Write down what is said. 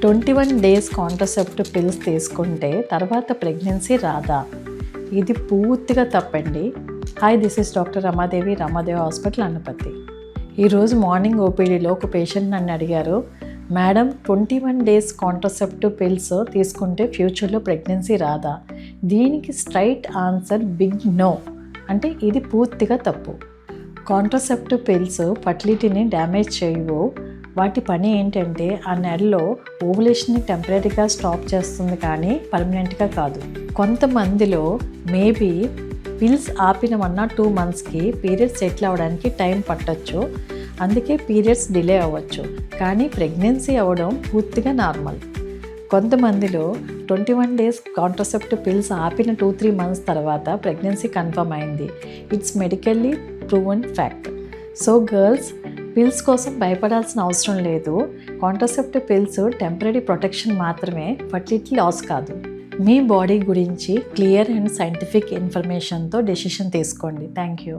21 days contraceptive pills తీసుకుంటే తర్వాత pregnancy రాదా? ఇది పూర్తిగా తప్పండి. Hi, this is doctor Ramadevi hospital Anaparthi. ఈరోజు మార్నింగ్ ఓపీడీలో ఒక పేషెంట్ నన్ను అడిగారు, మేడం 21 డేస్ కాంట్రసెప్టివ్ పిల్స్ తీసుకుంటే ఫ్యూచర్లో ప్రెగ్నెన్సీ రాదా? దీనికి స్ట్రైట్ ఆన్సర్ బిగ్ నో. అంటే ఇది పూర్తిగా తప్పు. కాంట్రసెప్టివ్ పిల్స్ ఫర్టిలిటీని డ్యామేజ్ చేయవు. వాటి పని ఏంటంటే ఆ నెలలో ఓవులేషన్ని టెంపరీగా స్టాప్ చేస్తుంది, కానీ పర్మనెంట్గా కాదు. కొంతమందిలో మేబీ పిల్స్ ఆపిన 1 or 2 monthsకి పీరియడ్స్ సెటిల్ అవ్వడానికి టైం పట్టొచ్చు, అందుకే పీరియడ్స్ డిలే అవ్వచ్చు. కానీ ప్రెగ్నెన్సీ అవ్వడం పూర్తిగా నార్మల్. కొంతమందిలో 21 డేస్ కాంట్రసెప్టివ్ పిల్స్ ఆపిన 2-3 months తర్వాత ప్రెగ్నెన్సీ కన్ఫర్మ్ అయింది. It's medically proven fact. So girls, pills కోసం భయపడాల్సిన అవసరం లేదు. కాంట్రసెప్టివ్ పిల్స్ టెంపరీ ప్రొటెక్షన్ మాత్రమే, ఫర్టిలిటీ లాస్ కాదు. మీ బాడీ గురించి క్లియర్ అండ్ సైంటిఫిక్ ఇన్ఫర్మేషన్తో డెసిషన్ తీసుకోండి. Thank you.